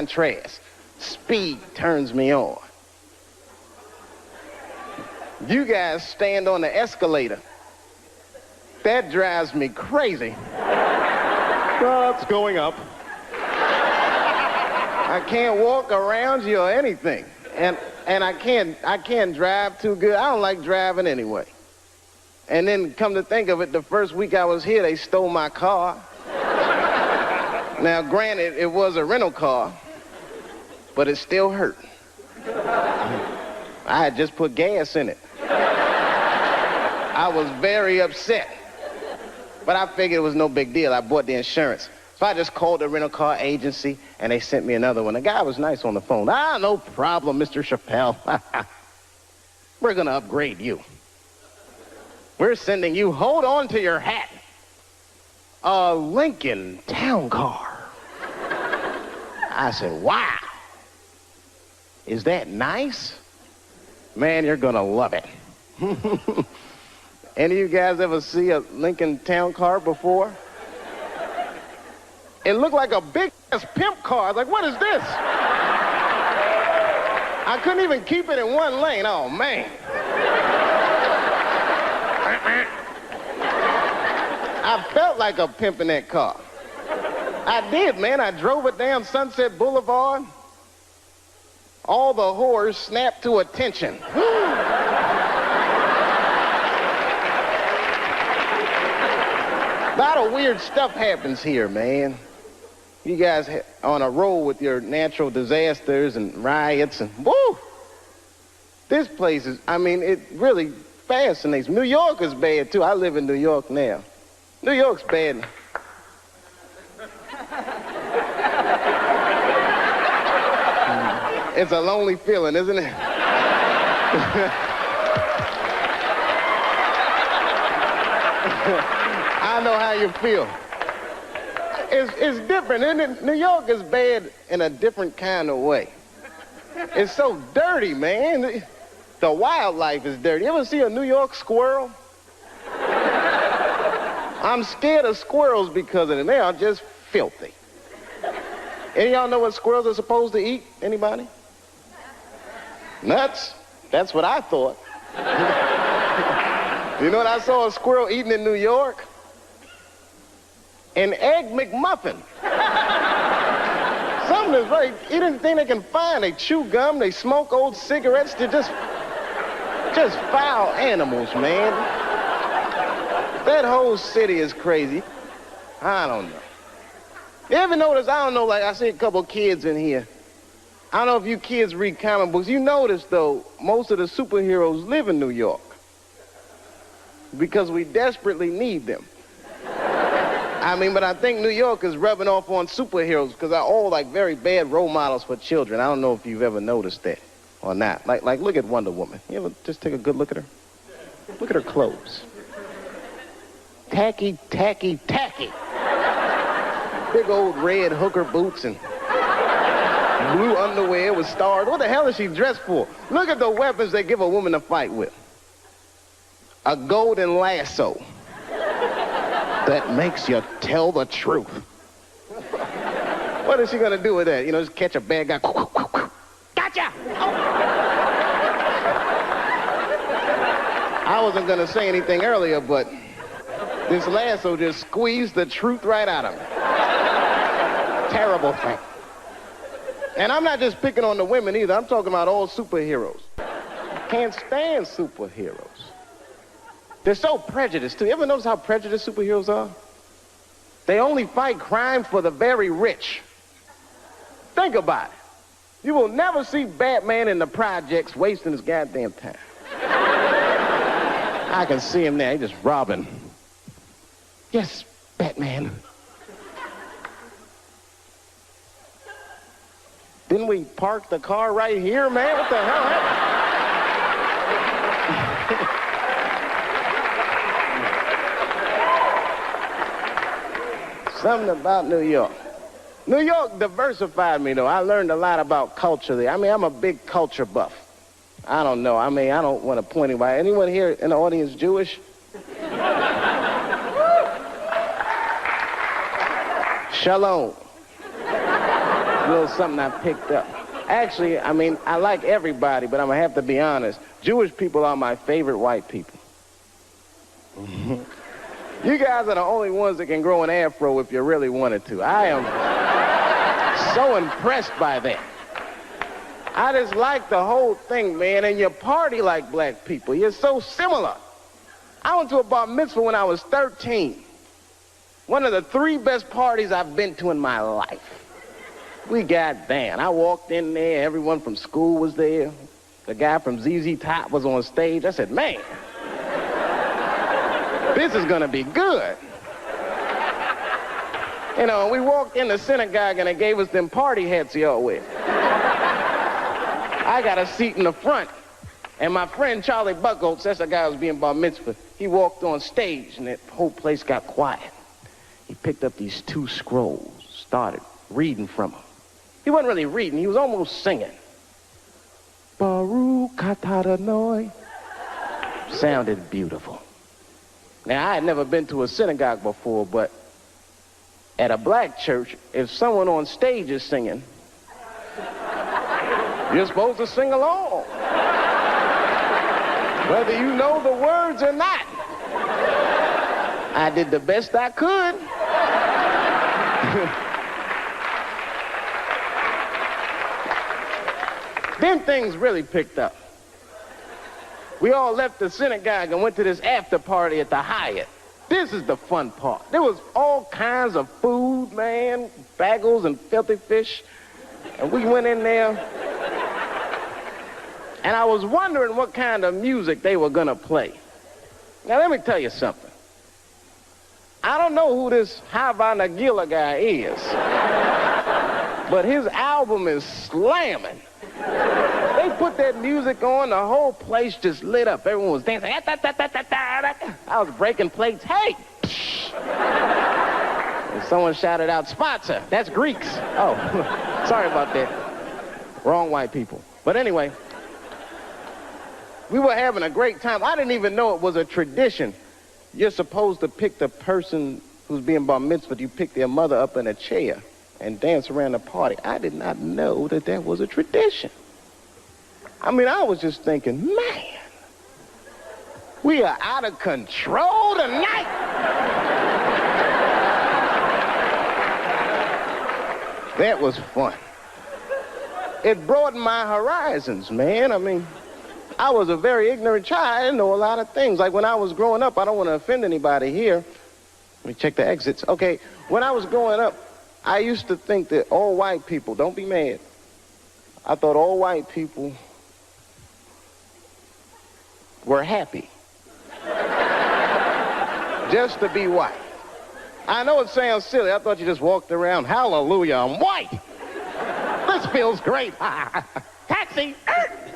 contrast. Speed turns me on. You guys stand on the escalator. That drives me crazy. Well, it's going up. I can't walk around you or anything. And I can't drive too good. I don't like driving anyway. And then come to think of it, the first week I was here, they stole my car. Now, granted, it was a rental car, but it still hurt. I had just put gas in it. I was very upset. But I figured it was no big deal. I bought the insurance. So I just called the rental car agency, and they sent me another one. The guy was nice on the phone. No problem, Mr. Chappelle. We're going to upgrade you. We're sending you, hold on to your hat, a Lincoln Town Car. I said, wow. Is that nice? Man, you're going to love it. Any of you guys ever see a Lincoln Town Car before? It looked like a big-ass pimp car. I was like, what is this? I couldn't even keep it in one lane. Oh, man. I felt like a pimp in that car. I did, man. I drove it down Sunset Boulevard. All the whores snapped to attention. A lot of weird stuff happens here, man. You guys on a roll with your natural disasters and riots and woo! This place is, it really fascinates me. New York is bad, too. I live in New York now. New York's bad. It's a lonely feeling, isn't it? I know how you feel. It's different, isn't it? New York is bad in a different kind of way. It's so dirty, man. The wildlife is dirty. You ever see a New York squirrel? I'm scared of squirrels because of them. They are just filthy. Any of y'all know what squirrels are supposed to eat? Anybody? Nuts. That's what I thought. You know what I saw a squirrel eating in New York? An Egg McMuffin. Something is right. Eat anything they can find. They chew gum, they smoke old cigarettes. They're just foul animals, man. That whole city is crazy. I don't know. You ever notice, I don't know, like I see a couple kids in here. I don't know if you kids read comic books. You notice, though, most of the superheroes live in New York because we desperately need them. But I think New York is rubbing off on superheroes because they're all like very bad role models for children. I don't know if you've ever noticed that or not. Like look at Wonder Woman. You ever just take a good look at her? Look at her clothes. Tacky, tacky, tacky. Big old red hooker boots and blue underwear with stars. What the hell is she dressed for? Look at the weapons they give a woman to fight with. A golden lasso that makes you tell the truth. What is she gonna do with that? Just catch a bad guy. Gotcha! I wasn't gonna say anything earlier, but this lasso just squeezed the truth right out of me. Terrible thing. And I'm not just picking on the women either. I'm talking about all superheroes. Can't stand superheroes. They're so prejudiced, too. You ever notice how prejudiced superheroes are? They only fight crime for the very rich. Think about it. You will never see Batman in the projects wasting his goddamn time. I can see him now. He's just robbing. Yes, Batman. Didn't we park the car right here, man? What the hell happened? Something about New York. New York diversified me, though. I learned a lot about culture there. I'm a big culture buff. I don't know. I don't want to point anybody. Anyone here in the audience Jewish? Shalom. little something I picked up. Actually, I mean, I like everybody, but I'm gonna have to be honest. Jewish people are my favorite white people. You guys are the only ones that can grow an afro if you really wanted to. I am so impressed by that. I just like the whole thing, man, and you party like black people. You're so similar. I went to a bar mitzvah when I was 13. One of the 3 best parties I've been to in my life. We got down. I walked in there, everyone from school was there. The guy from ZZ Top was on stage. I said, man, this is gonna be good. You know, we walked in the synagogue and they gave us them party hats y'all wear. I got a seat in the front. And my friend Charlie Buckholtz, that's the guy who was being bar mitzvah, he walked on stage and that whole place got quiet. He picked up these 2 scrolls, started reading from them. He wasn't really reading, he was almost singing. Baruch atah Adonai. Sounded beautiful. Now, I had never been to a synagogue before, but at a black church, if someone on stage is singing, you're supposed to sing along. Whether you know the words or not. I did the best I could. Then things really picked up. We all left the synagogue and went to this after party at the Hyatt. This is the fun part. There was all kinds of food, man, bagels and filthy fish. And we went in there. And I was wondering what kind of music they were gonna play. Now let me tell you something. I don't know who this Hava Nagila guy is, but his album is slamming. They put that music on, the whole place just lit up. Everyone was dancing. I was breaking plates. Hey! And someone shouted out, sponsor. That's Greeks. Oh, sorry about that. Wrong white people. But anyway, we were having a great time. I didn't even know it was a tradition. You're supposed to pick the person who's being bar mitzvah. You pick their mother up in a chair and dance around the party. I did not know that that was a tradition. I mean, I was just thinking, man, we are out of control tonight. That was fun. It broadened my horizons, man. I mean, I was a very ignorant child. I didn't know a lot of things. Like when I was growing up, I don't want to offend anybody here. Let me check the exits. Okay, when I was growing up, I used to think that all white people, don't be mad, I thought all white people were happy. Just to be white. I know it sounds silly. I thought you just walked around, hallelujah, I'm white. This feels great. Taxi.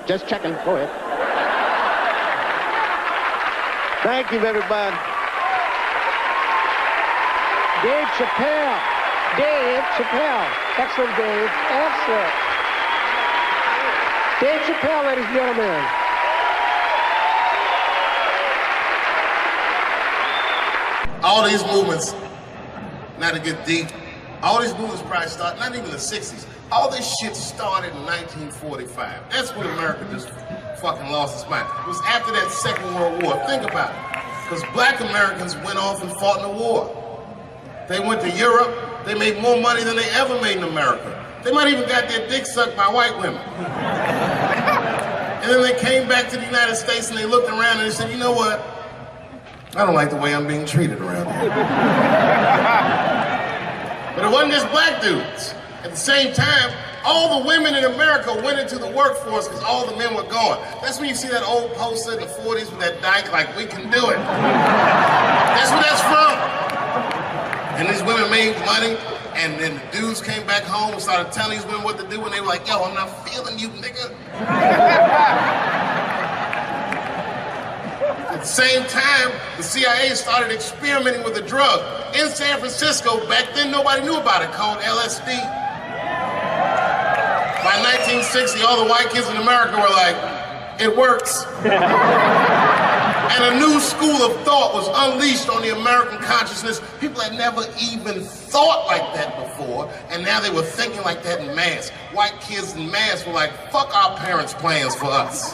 Just checking. Go ahead. Thank you, everybody. Dave Chappelle. Dave Chappelle. Excellent, Dave. Excellent. Dave Chappelle, ladies and gentlemen. All these movements, not to get deep, all these movements probably started, not even the 60s. All this shit started in 1945. That's when America just fucking lost its mind. It was after that Second World War. Think about it. Because black Americans went off and fought in the war. They went to Europe. They made more money than they ever made in America. They might even got their dick sucked by white women. And then they came back to the United States and they looked around and they said, you know what? I don't like the way I'm being treated around here. But it wasn't just black dudes. At the same time, all the women in America went into the workforce because all the men were gone. That's when you see that old poster in the 40s with that dyke, like, we can do it. That's where that's from. And these women made money, and then the dudes came back home and started telling these women what to do, and they were like, yo, I'm not feeling you, nigga. At the same time, the CIA started experimenting with a drug in San Francisco. Back then, nobody knew about it, called LSD. By 1960, all the white kids in America were like, it works. And a new school of thought was unleashed on the American consciousness. People had never even thought like that before. And now they were thinking like that in mass. White kids in mass were like, fuck our parents' plans for us.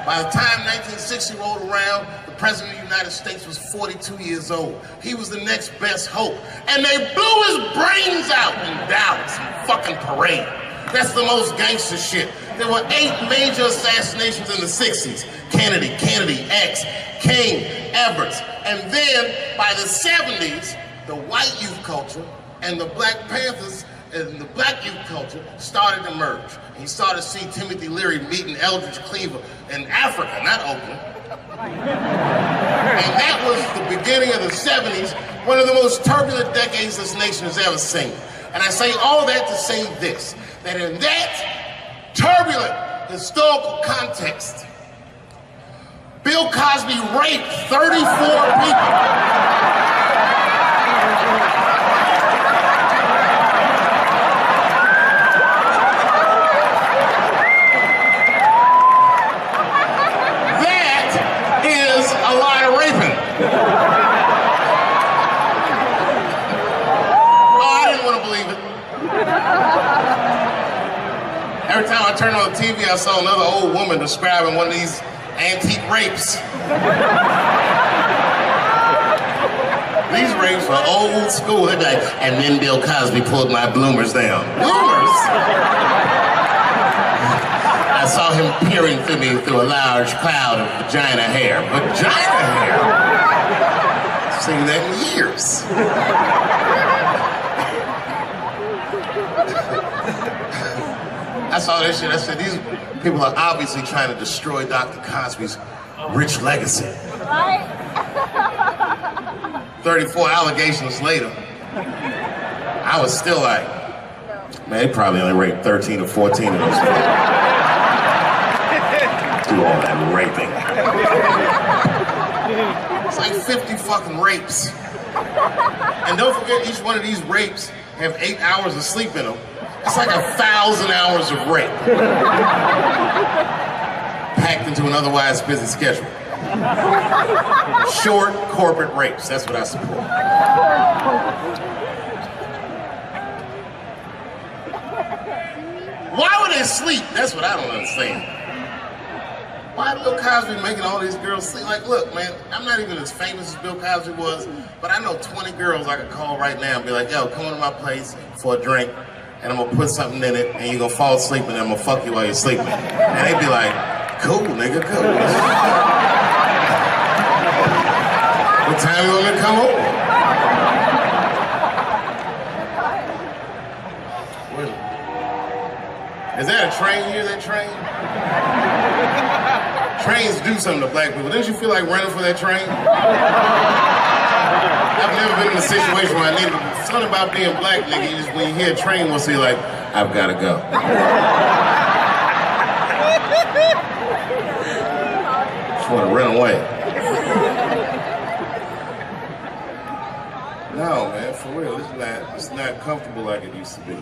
By the time 1960 rolled around, the President of the United States was 42 years old. He was the next best hope. And they blew his brains out in Dallas, in fucking parade. That's the most gangster shit. There were 8 major assassinations in the 60s. Kennedy, X, King, Edwards. And then, by the 70s, the white youth culture and the Black Panthers and the black youth culture started to merge. And you started to see Timothy Leary meeting Eldridge Cleaver in Africa, not Oakland. And that was the beginning of the 70s, one of the most turbulent decades this nation has ever seen. And I say all that to say this, that in that turbulent historical context, Bill Cosby raped 34 people. Every time I turned on the TV, I saw another old woman describing one of these antique rapes. These rapes were old school. They'd be like, and then Bill Cosby pulled my bloomers down. Bloomers? I saw him peering through me through a large cloud of vagina hair. Vagina hair? I've seen that in years. I saw that shit. I said, these people are obviously trying to destroy Dr. Cosby's rich legacy. Right? 34 allegations later, I was still like, man, they probably only raped 13 or 14 of those people. Do all that raping. It's like 50 fucking rapes. And don't forget, each one of these rapes have 8 hours of sleep in them. It's like 1,000 hours of rape. Packed into an otherwise busy schedule. Short corporate rapes, that's what I support. Why would they sleep? That's what I don't understand. Why is Bill Cosby making all these girls sleep? Like, look, man, I'm not even as famous as Bill Cosby was, but I know 20 girls I could call right now and be like, yo, come to my place for a drink, and I'm gonna put something in it, and you're gonna fall asleep, and I'm gonna fuck you while you're sleeping. And they'd be like, cool, nigga, cool. What time you want me to come over? Is that a train? You hear that train? Trains do something to black people. Didn't you feel like running for that train? I've never been in a situation where I needed something about being black, nigga. You just, when you hear a train, we'll see like, I've got to go. Just want to run away. No, man, for real, it's not comfortable like it used to be.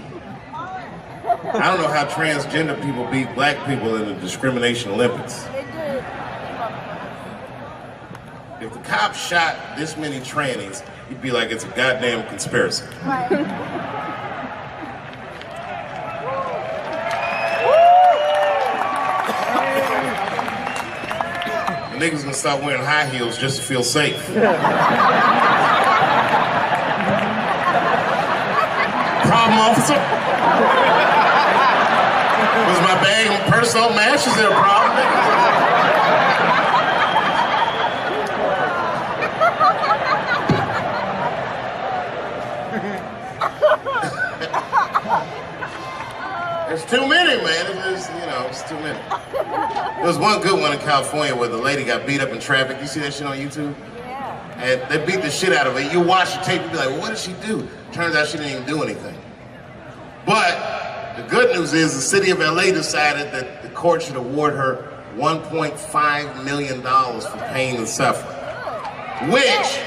I don't know how transgender people beat black people in the discrimination Olympics. If the cops shot this many trannies, you'd be like, it's a goddamn conspiracy. Right. The niggas gonna stop wearing high heels just to feel safe. Problem, officer? Was my bag and purse on match? Is there a problem? There's too many, man. It's too many. There was one good one in California where the lady got beat up in traffic. You see that shit on YouTube? Yeah. And they beat the shit out of her. You watch the tape, you be like, well, what did she do? Turns out she didn't even do anything. But the good news is the city of LA decided that the court should award her $1.5 million for pain and suffering. Which,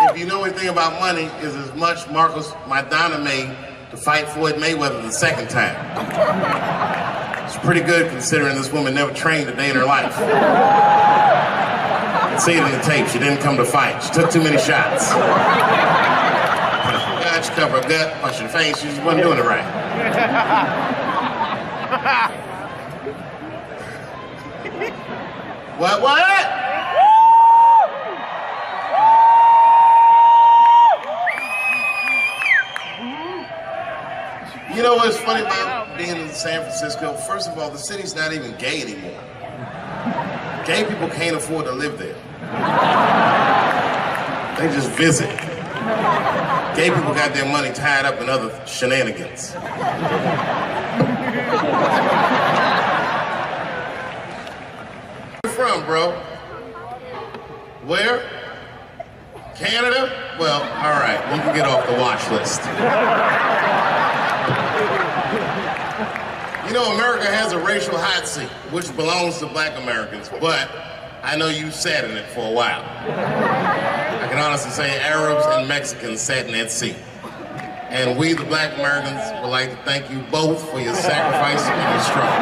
if you know anything about money, is as much Marcus Maidana made to fight Floyd Mayweather the second time. It's pretty good considering this woman never trained a day in her life. You can see it in the tape. She didn't come to fight. She took too many shots. God punch, cover a gut, punch in the face. She just wasn't doing it right. What? You know what's funny about being in San Francisco? First of all, the city's not even gay anymore. Gay people can't afford to live there. They just visit. Gay people got their money tied up in other shenanigans. Where you from, bro? Where? Canada? Well, all right, you can get off the watch list. You know, America has a racial hot seat, which belongs to black Americans, but I know you sat in it for a while. I can honestly say Arabs and Mexicans sat in that seat. And we, the black Americans, would like to thank you both for your sacrifice and your struggle.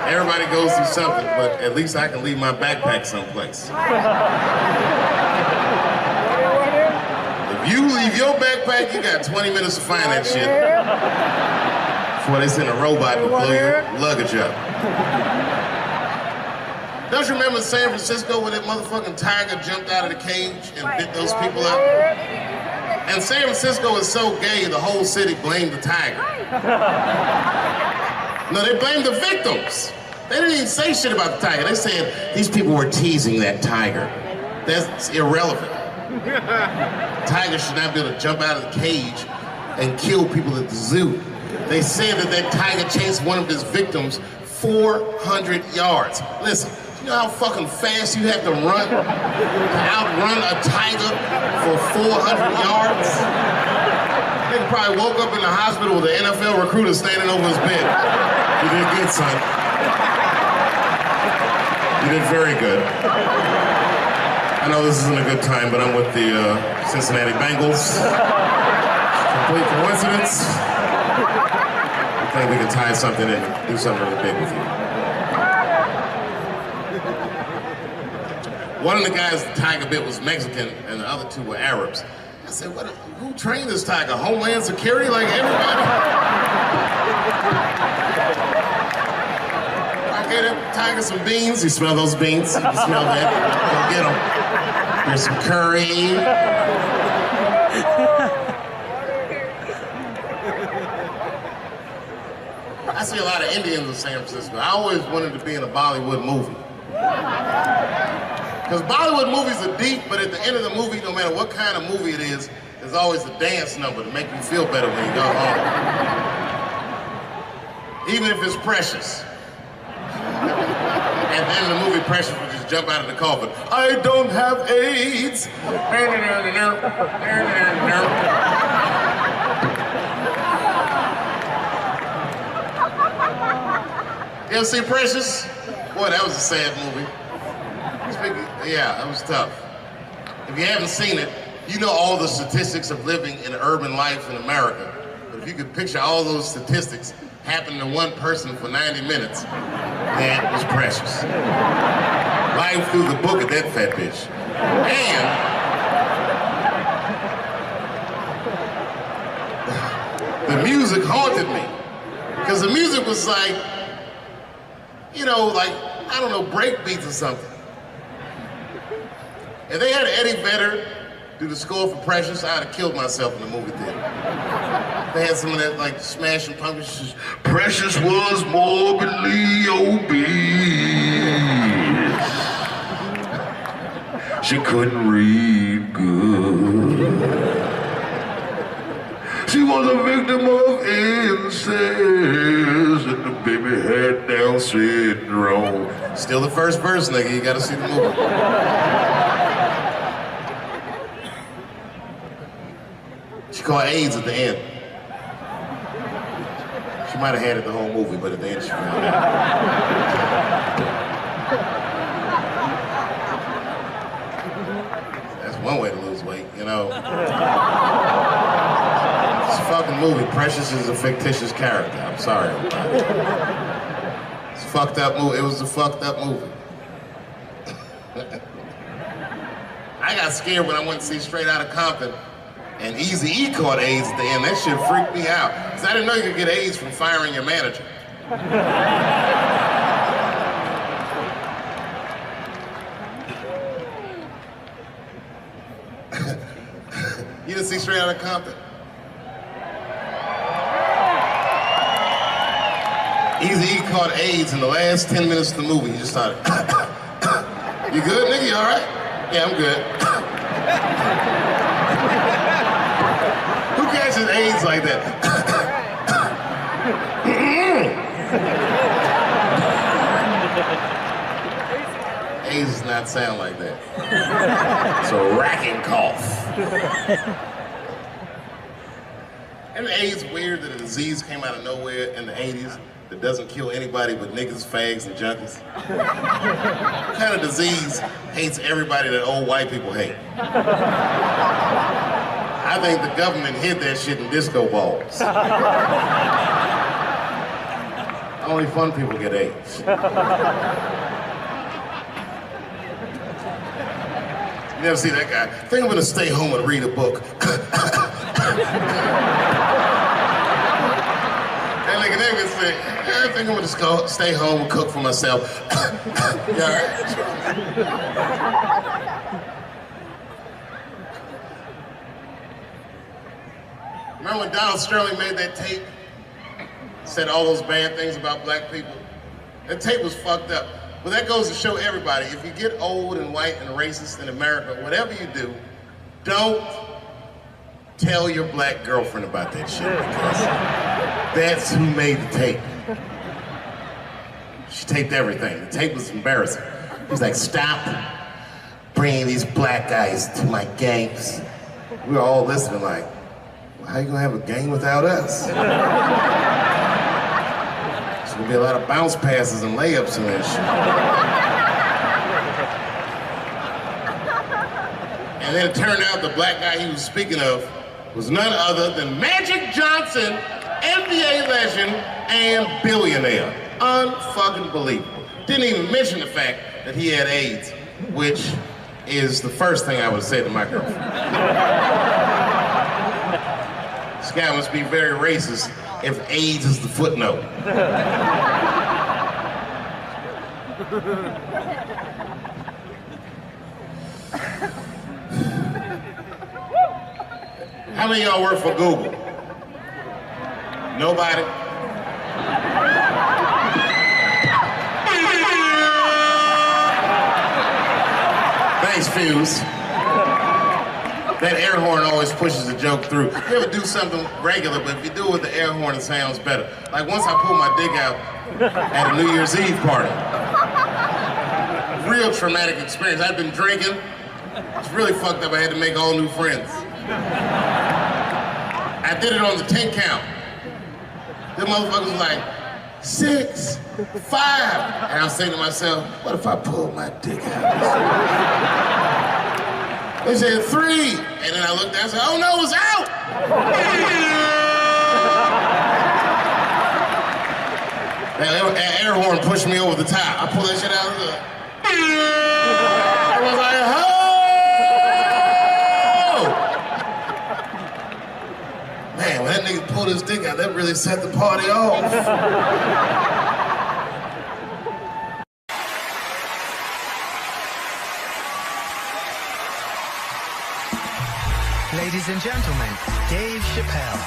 Everybody goes through something, but at least I can leave my backpack someplace. If you leave your backpack, you got 20 minutes to find that shit before they send a robot to blow your luggage up. Don't you remember San Francisco when that motherfucking tiger jumped out of the cage and bit those people up? And San Francisco is so gay, the whole city blamed the tiger. No, they blamed the victims. They didn't even say shit about the tiger. They said these people were teasing that tiger. That's irrelevant. Tiger should not be able to jump out of the cage and kill people at the zoo. They said that that tiger chased one of his victims 400 yards. Listen, you know how fucking fast you have to run to outrun a tiger for 400 yards? Nigga probably woke up in the hospital with an NFL recruiter standing over his bed. You did good, son. You did very good. I know this isn't a good time, but I'm with the Cincinnati Bengals. Complete coincidence. I think we can tie something in and do something really big with you. One of the guys the tiger bit was Mexican, and the other two were Arabs. I said, who trained this tiger? Homeland Security, like everybody? I gave that tiger some beans. You smell those beans? You can smell that. Go get them. Here's some curry. I see a lot of Indians in San Francisco. I always wanted to be in a Bollywood movie. Because Bollywood movies are deep, but at the end of the movie, no matter what kind of movie it is, there's always a dance number to make you feel better when you go home. Even if it's Precious. At the end of the movie, Precious would just jump out of the coffin. I don't have AIDS. You ever see Precious? Boy, that was a sad movie. Yeah, that was tough. If you haven't seen it, you know all the statistics of living in urban life in America. But if you could picture all those statistics happening to one person for 90 minutes, that was Precious. Life through the book of that fat bitch. And the music haunted me. Because the music was like, you know, like, I don't know, break beats or something. If they had Eddie Vedder do the score for Precious, I'd have killed myself in the movie theater. They had some of that, like, Smashing Pumpkins. Precious was morbidly obese. She couldn't read good. She was a victim of incest, and the baby had Down syndrome. Still the first verse, nigga. You gotta see the movie. She caught AIDS at the end. She might have had it the whole movie, but at the end she found out. That's one way to lose weight, you know. It's a fucking movie. Precious is a fictitious character. I'm sorry about it. It's a fucked up movie. It was a fucked up movie. I got scared when I went to see Straight Outta Compton, and Eazy-E caught AIDS at the end. That shit freaked me out, because I didn't know you could get AIDS from firing your manager. You didn't see Straight Outta Compton? Eazy-E caught AIDS in the last 10 minutes of the movie. He just started, you good, nigga? You all right? Yeah, I'm good. Who catches AIDS like that? AIDS does not sound like that. It's a racking cough. And AIDS weird that a disease came out of nowhere in the 80s that doesn't kill anybody but niggas, fags, and junkies? What kind of disease hates everybody that old white people hate? I think the government hid that shit in disco balls. Only fun people get AIDS. You never see that guy. I think I'm gonna stay home and read a book. That nigga never say, I think I'm gonna just go stay home and cook for myself. You all right? Remember when Donald Sterling made that tape? Said all those bad things about black people? That tape was fucked up. But that goes to show everybody, if you get old and white and racist in America, whatever you do, don't tell your black girlfriend about that shit, because that's who made the tape. She taped everything. The tape was embarrassing. He was like, stop bringing these black guys to my games. We were all listening like, well, how you gonna have a game without us? There's gonna be a lot of bounce passes and layups in that shit. And then it turned out the black guy he was speaking of was none other than Magic Johnson, NBA legend and billionaire. Unfucking believable. Didn't even mention the fact that he had AIDS, which is the first thing I would say to my girlfriend. This guy must be very racist if AIDS is the footnote. How many of y'all work for Google? Nobody? Thanks, Fuse. That air horn always pushes the joke through. You ever do something regular, but if you do it with the air horn, it sounds better. Like once I pulled my dick out at a New Year's Eve party. Real traumatic experience. I'd been drinking. It's really fucked up. I had to make all new friends. I did it on the 10 count. The motherfucker was like, 6, 5. And I was saying to myself, what if I pulled my dick out? They said 3. And then I looked down and said, oh no, it's out! That air horn pushed me over the top. I pulled that shit out of the... I was like, oh! Man, when that nigga pulled his dick out, that really set the party off. Ladies and gentlemen, Dave Chappelle.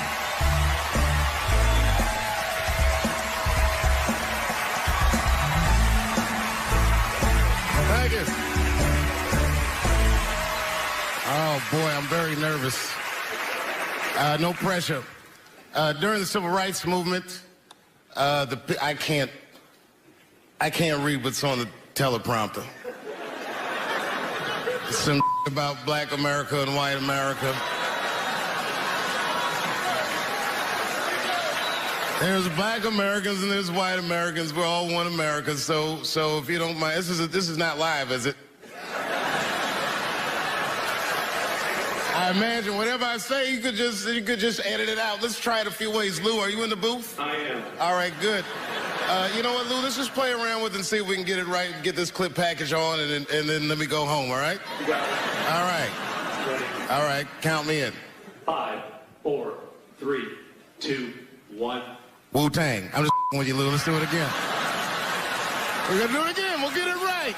Thank you. Oh boy, I'm very nervous. No pressure. During the Civil Rights Movement, I can't read what's on the teleprompter. Some about black America and white America. There's black Americans and there's white Americans. We're all one America. So if you don't mind, this is not live, is it? I imagine whatever I say, you could just edit it out. Let's try it a few ways. Lou, are you in the booth? I am. All right, good. You know what, Lou? Let's just play around with it and see if we can get it right and get this clip package on, and then let me go home, all right? All right. All right, count me in. 5, 4, 3, 2, 1. Wu-Tang. I'm just with you, Lou. Let's do it again. We're going to do it again. We'll get it right.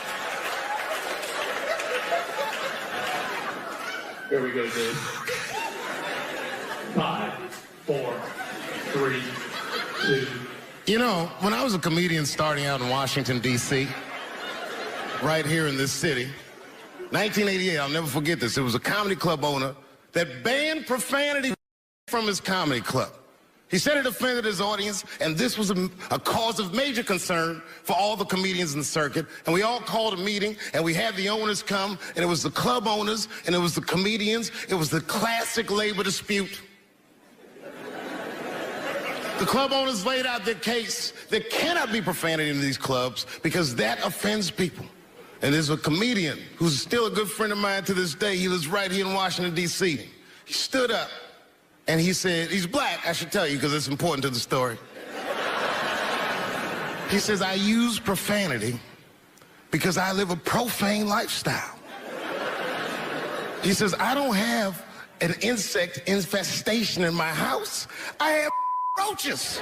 Here we go, Dave. 5, 4, 3, 2. You know, when I was a comedian starting out in Washington, D.C., right here in this city, 1988, I'll never forget this. It was a comedy club owner that banned profanity from his comedy club. He said it offended his audience, and this was a cause of major concern for all the comedians in the circuit. And we all called a meeting, and we had the owners come, and it was the club owners, and it was the comedians. It was the classic labor dispute. The club owners laid out their case. There cannot be profanity in these clubs because that offends people. And there's a comedian who's still a good friend of mine to this day. He lives right here in Washington, D.C. He stood up and he said, he's black, I should tell you because it's important to the story. He says, I use profanity because I live a profane lifestyle. He says, I don't have an insect infestation in my house. I have roaches.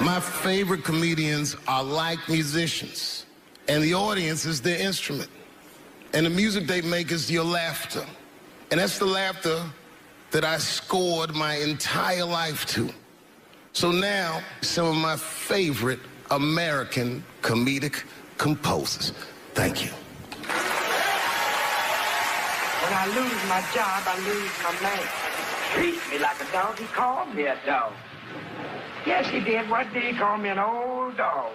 My favorite comedians are like musicians, and the audience is their instrument. And the music they make is your laughter. And that's the laughter that I scored my entire life to. So now, some of my favorite American comedic composers. Thank you. When I lose my job, I lose my man. Treat me like a dog, he called me a dog. Yes, he did. What did he call me? An old dog.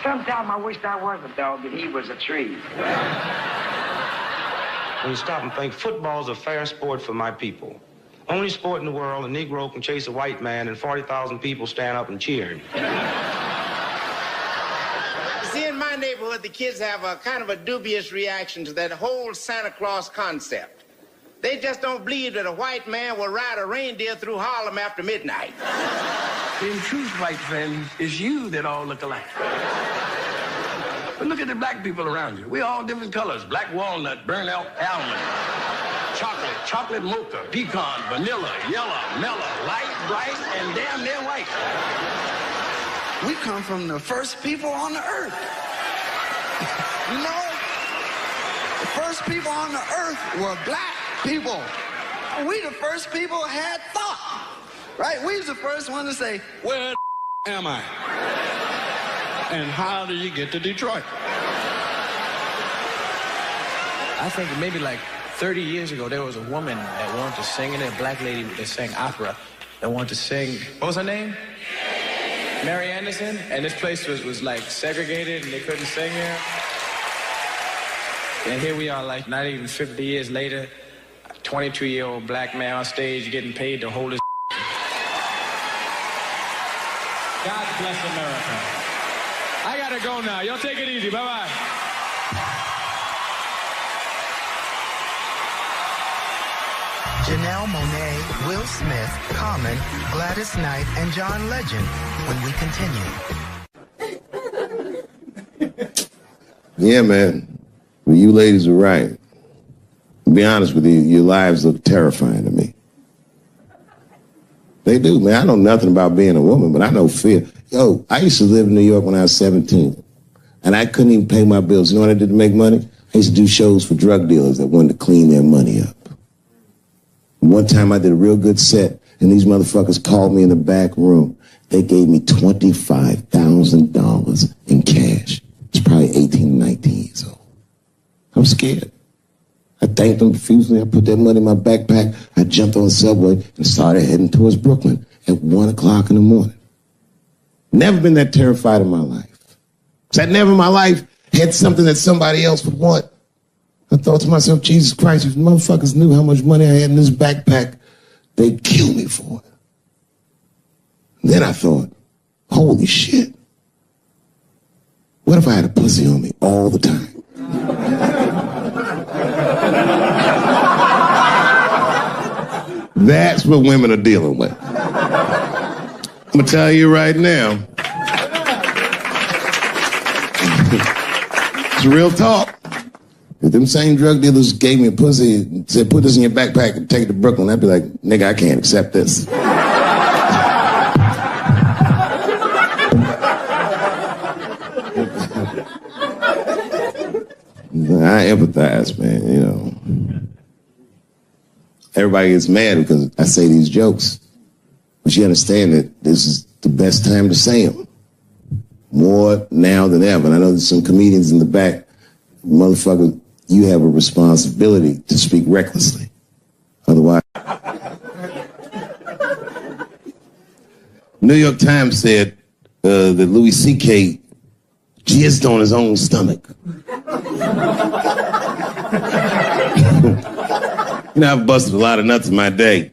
Sometimes I wished I was a dog and he was a tree. When you stop and think, football's a fair sport for my people. Only sport in the world a Negro can chase a white man and 40,000 people stand up and cheer him. See, in my neighborhood, the kids have a kind of a dubious reaction to that whole Santa Claus concept. They just don't believe that a white man will ride a reindeer through Harlem after midnight. In truth, white friend, it's you that all look alike. But look at the black people around you. We all different colors. Black walnut, burnt almond, chocolate mocha, pecan, vanilla, yellow, mellow, light, bright, and damn near white. We come from the first people on the earth. You know, the first people on the earth were black people. We the first people had thought, right? We was the first one to say, where the am I? And how do you get to Detroit? I think maybe like 30 years ago, there was a woman that wanted to sing, and a black lady that sang opera that wanted to sing. What was her name? Mary Anderson. And this place was like segregated, and they couldn't sing here. And here we are, like not even 50 years later, a 22-year-old black man on stage getting paid to hold his. God bless America. I gotta go now. Y'all take it easy. Bye-bye. Janelle Monáe, Will Smith, Common, Gladys Knight, and John Legend when we continue. Yeah, man. Well, you ladies are right. To be honest with you, your lives look terrifying to me. They do, man. I know nothing about being a woman, but I know fear. Yo, I used to live in New York when I was 17, and I couldn't even pay my bills. You know what I did to make money? I used to do shows for drug dealers that wanted to clean their money up. One time I did a real good set, and these motherfuckers called me in the back room. They gave me $25,000 in cash. It's probably 18, 19 years old. I'm scared. I thanked them profusely. I put that money in my backpack. I jumped on the subway and started heading towards Brooklyn at 1 o'clock in the morning. Never been that terrified in my life. Because I never in my life had something that somebody else would want. I thought to myself, Jesus Christ, if motherfuckers knew how much money I had in this backpack, they'd kill me for it. And then I thought, holy shit. What if I had a pussy on me all the time? That's what women are dealing with. I'm gonna tell you right now. It's real talk. If them same drug dealers gave me a pussy and said, put this in your backpack and take it to Brooklyn, I'd be like, nigga, I can't accept this. I empathize, man, you know. Everybody gets mad because I say these jokes. But you understand that this is the best time to say them. More now than ever. And I know there's some comedians in the back. Motherfucker, you have a responsibility to speak recklessly. Otherwise... New York Times said that Louis C.K. jizzed on his own stomach. You know, I've busted a lot of nuts in my day.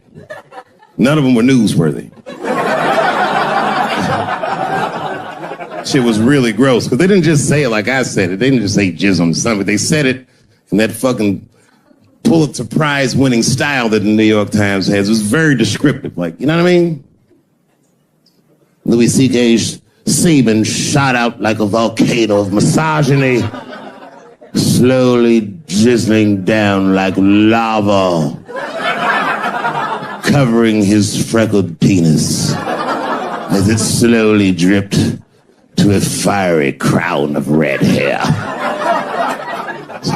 None of them were newsworthy. Shit was really gross, because they didn't just say it like I said it. They didn't just say jizz on the stomach. They said it in that fucking Pulitzer Prize winning style that the New York Times has. It was very descriptive, like, you know what I mean? Louis C.K.'s semen shot out like a volcano of misogyny, slowly drizzling down like lava, covering his freckled penis as it slowly dripped to a fiery crown of red hair.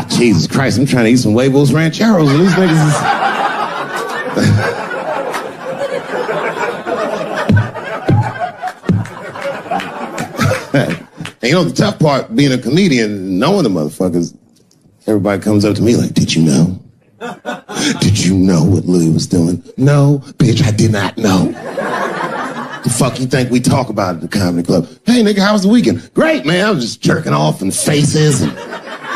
Jesus Christ, I'm trying to eat some huevos rancheros and these niggas is... And you know, the tough part, being a comedian, knowing the motherfuckers, everybody comes up to me like, did you know? Did you know what Louis was doing? No, bitch, I did not know. The fuck you think we talk about at the comedy club? Hey, nigga, how was the weekend? Great, man. I was just jerking off in faces and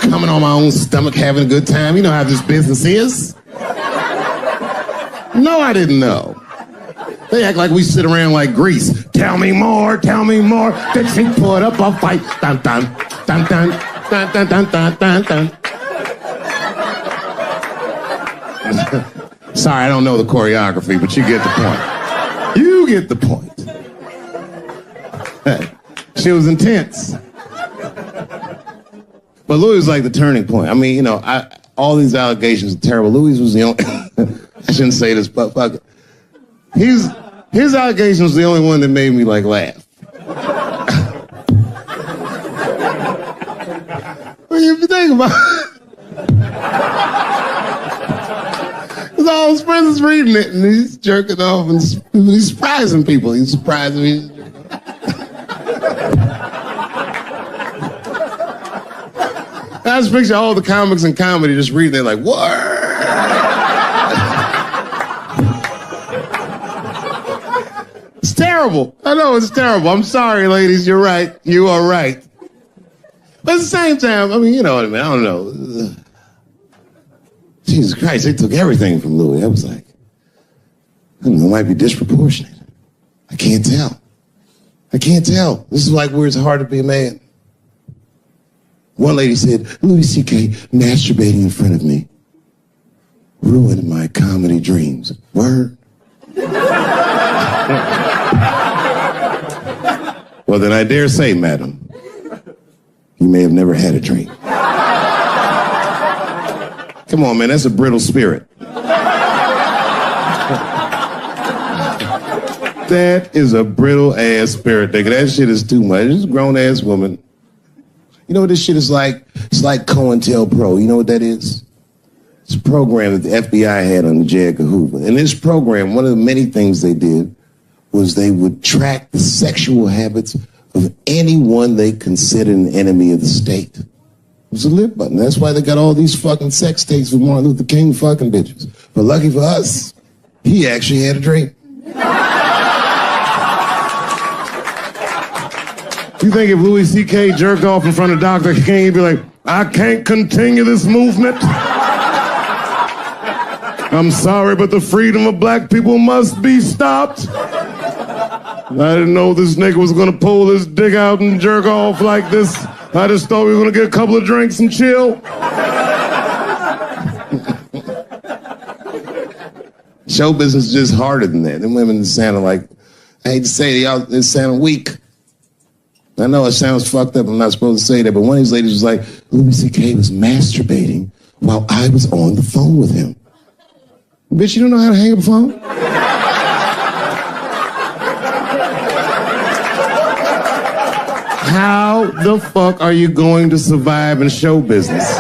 coming on my own stomach, having a good time. You know how this business is. No, I didn't know. They act like we sit around like Grease. Tell me more, tell me more. Dixie put up a fight. Dun, dun, dun, dun, dun, dun, dun, dun, dun, dun. Sorry, I don't know the choreography, but you get the point. You get the point. She was intense. But Louis was like the turning point. I mean, you know, all these allegations are terrible. Louis was the only... I shouldn't say this, but fuck it. His allegation was the only one that made me, like, laugh. Well, if you think about it, because all his friends is reading it, and he's jerking off, and he's surprising people. He's surprising me. I just picture all the comics in comedy just reading it like, what? It's terrible. I know it's terrible. I'm sorry, ladies. You're right. You are right. But at the same time, I mean, you know what I mean? I don't know. Jesus Christ, they took everything from Louis. I was like, I don't know, it might be disproportionate. I can't tell. I can't tell. This is like where it's hard to be a man. One lady said, Louis C.K. masturbating in front of me ruined my comedy dreams. Word? Well, then I dare say, madam, you may have never had a dream. Come on, man, that's a brittle spirit. That is a brittle-ass spirit, nigga. That shit is too much. This is a grown-ass woman. You know what this shit is like? It's like COINTELPRO. You know what that is? It's a program that the FBI had under J. Edgar Hoover. In this program, one of the many things they did was they would track the sexual habits of anyone they considered an enemy of the state. It was a lip button. That's why they got all these fucking sex tapes with Martin Luther King fucking bitches. But lucky for us, he actually had a dream. You think if Louis C.K. jerked off in front of Dr. King, he'd be like, I can't continue this movement. I'm sorry, but the freedom of black people must be stopped. I didn't know this nigga was gonna pull his dick out and jerk off like this. I just thought we were gonna get a couple of drinks and chill. show business is just harder than that. Them women sounded like, I hate to say it, y'all, it sounded weak. I know it sounds fucked up, I'm not supposed to say that, but one of these ladies was like, Louis C.K. was masturbating while I was on the phone with him. Bitch, you don't know how to hang up a phone? How the fuck are you going to survive in show business?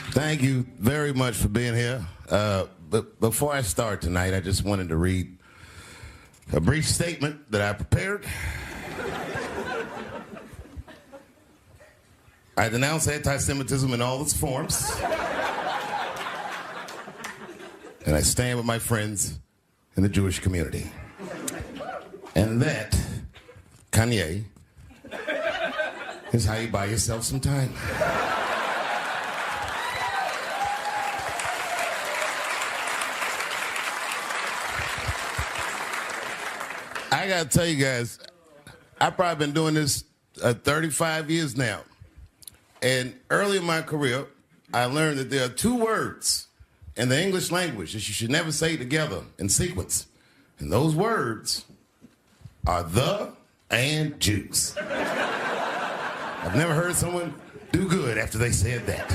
Thank you very much for being here. But before I start tonight, I just wanted to read a brief statement that I prepared. I denounce anti-Semitism in all its forms. And I stand with my friends in the Jewish community. And that, Kanye, is how you buy yourself some time. I gotta tell you guys, I've probably been doing this 35 years now. And early in my career, I learned that there are two words in the English language that you should never say together in sequence. And those words are the and Jews. I've never heard someone do good after they said that.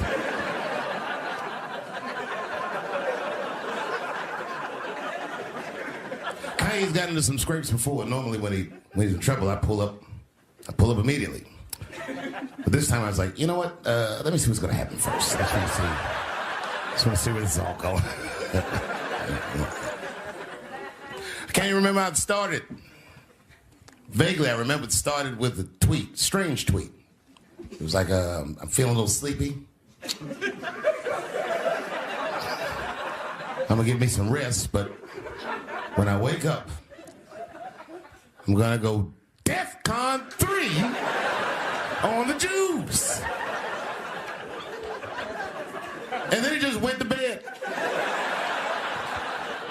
Kanye's gotten into some scrapes before. Normally when he's in trouble, I pull up immediately. But this time I was like, you know what? Let me see what's gonna happen first. Just want to see where this is all going. I can't even remember how it started. Vaguely, I remember it started with a tweet, strange tweet. It was like, I'm feeling a little sleepy. I'm gonna give me some rest, but when I wake up, I'm gonna go DEFCON 3 on the Jews. And then he just went to bed.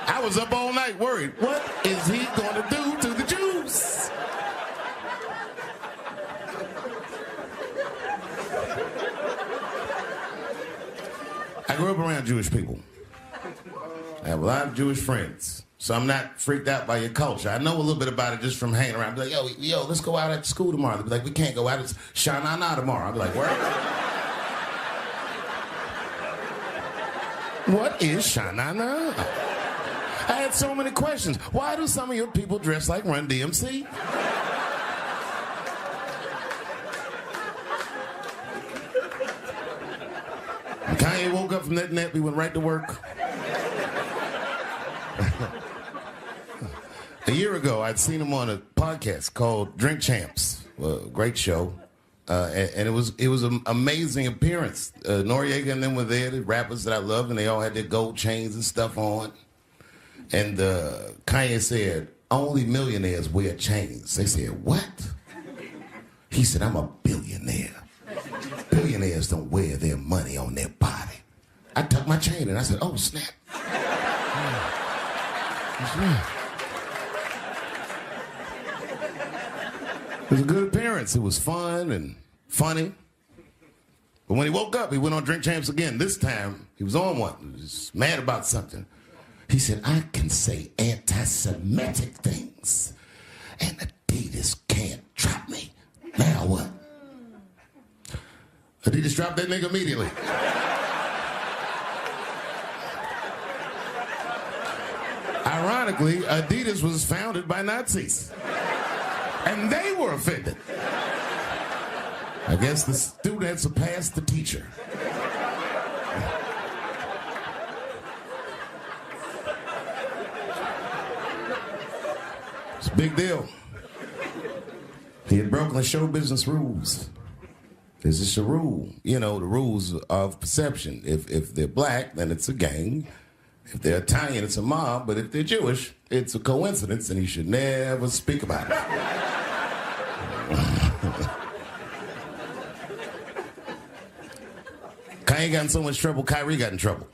I was up all night worried. What is he gonna do to the Jews? I grew up around Jewish people. I have a lot of Jewish friends, so I'm not freaked out by your culture. I know a little bit about it just from hanging around. I'll be like, yo, let's go out at school tomorrow. They'll be like, we can't go out. It's Shanana tomorrow. I'll be like, where? What is Shanana? I had so many questions. Why do some of your people dress like Run DMC? Kanye woke up from that nap, he went right to work. A year ago, I'd seen him on a podcast called Drink Champs, a great show, and it was an amazing appearance. Noriega and them were there, the rappers that I love, and they all had their gold chains and stuff on. And Kanye said, only millionaires wear chains. They said, what? He said, I'm a billionaire. Billionaires don't wear their money on their body. I tucked my chain and I said, oh, snap. That's right. It was a good appearance. It was fun and funny. But when he woke up, he went on Drink Champs again. This time, he was on one. He was mad about something. He said, I can say anti-Semitic things, and Adidas can't drop me. Now what? Adidas dropped that nigga immediately. Ironically, Adidas was founded by Nazis. And they were offended. I guess the student had surpassed the teacher. It's a big deal. He had broken the show business rules. There's just a rule, the rules of perception. If they're black, then it's a gang. If they're Italian, it's a mob. But if they're Jewish, it's a coincidence, and you should never speak about it. Kanye got in so much trouble, Kyrie got in trouble.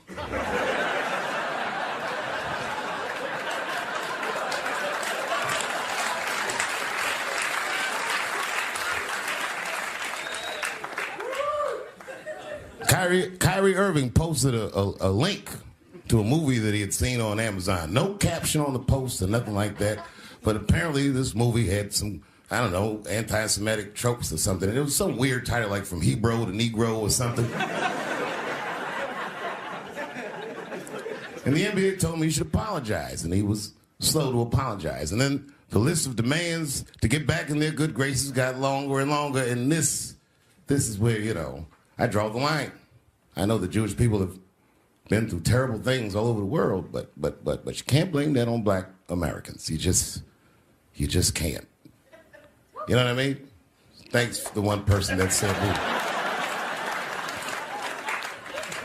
Kyrie Irving posted a link to a movie that he had seen on Amazon. No caption on the poster, nothing like that. But apparently this movie had some, I don't know, anti-Semitic tropes or something. And it was some weird title, like From Hebrew to Negro or something. And the NBA told me he should apologize, and he was slow to apologize. And then the list of demands to get back in their good graces got longer and longer, and this is where, you know, I draw the line. I know the Jewish people have been through terrible things all over the world, but you can't blame that on black Americans. You just can't. You know what I mean? Thanks to the one person that said that.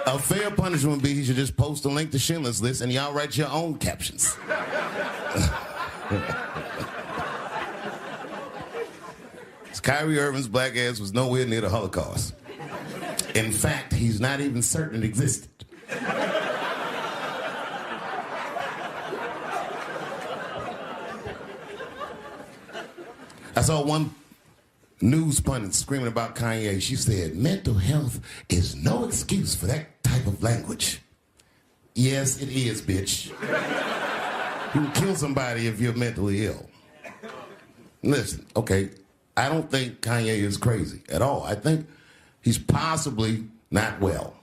A fair punishment would be he should just post a link to Schindler's List and y'all write your own captions. Kyrie Irving's black ass was nowhere near the Holocaust. In fact, he's not even certain it existed. I saw one news pundit screaming about Kanye. She said, mental health is no excuse for that type of language. Yes, it is, bitch. You can kill somebody if you're mentally ill. Listen, okay, I don't think Kanye is crazy at all. I think he's possibly not well.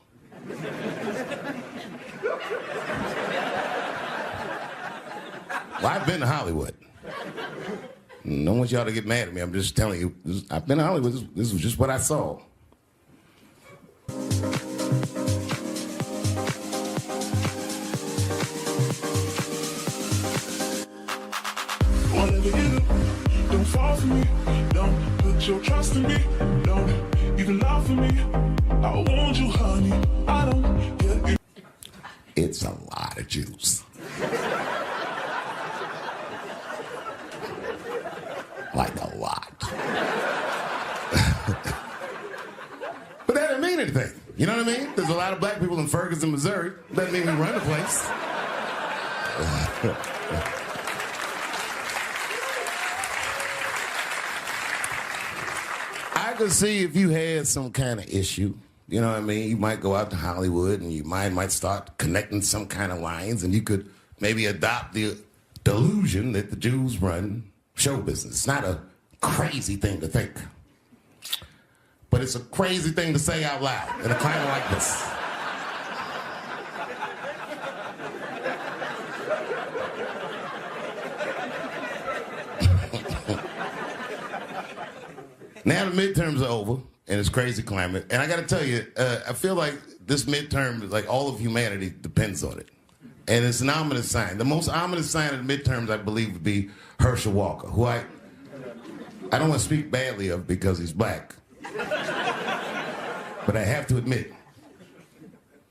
Well, I've been to Hollywood. I don't want y'all to get mad at me. I'm just telling you. I've been to Hollywood. This was just what I saw. Whatever you do, don't fall for me. Don't put your trust in me. Don't even lie for me. I want you, honey. I don't get it. It's a lot of juice. Like a lot. But that didn't mean anything. You know what I mean? There's a lot of black people in Ferguson, Missouri. Doesn't mean we run the place. I could see if you had some kind of issue, you know what I mean? You might go out to Hollywood and you might start connecting some kind of lines, and you could maybe adopt the delusion that the Jews run show business. It's not a crazy thing to think. But it's a crazy thing to say out loud in a climate like this. Now the midterms are over, and it's crazy climate. And I got to tell you, I feel like this midterm, like all of humanity depends on it. And it's an ominous sign. The most ominous sign of the midterms, I believe, would be Herschel Walker, who I don't want to speak badly of because he's black. But I have to admit,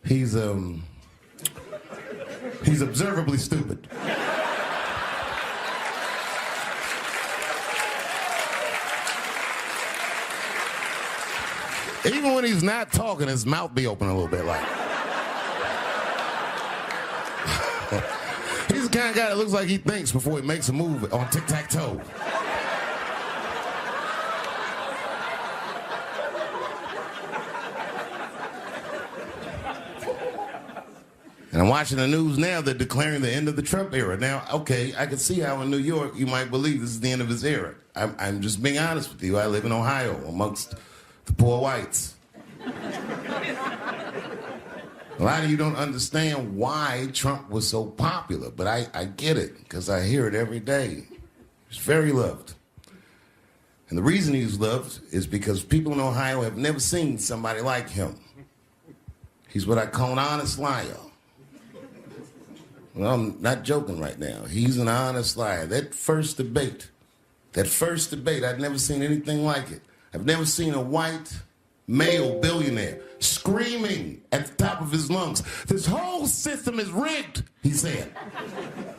he's observably stupid. Even when he's not talking, his mouth be open a little bit like. He's the kind of guy that looks like he thinks before he makes a move on tic-tac-toe. And I'm watching the news now, they're declaring the end of the Trump era. Now, okay, I can see how in New York you might believe this is the end of his era. I'm just being honest with you. I live in Ohio amongst the poor whites. A lot of you don't understand why Trump was so popular, but I get it, because I hear it every day. He's very loved. And the reason he's loved is because people in Ohio have never seen somebody like him. He's what I call an honest liar. Well, I'm not joking right now. He's an honest liar. That first debate, I'd never seen anything like it. I've never seen a white male billionaire screaming at the top of his lungs, "This whole system is rigged," he said.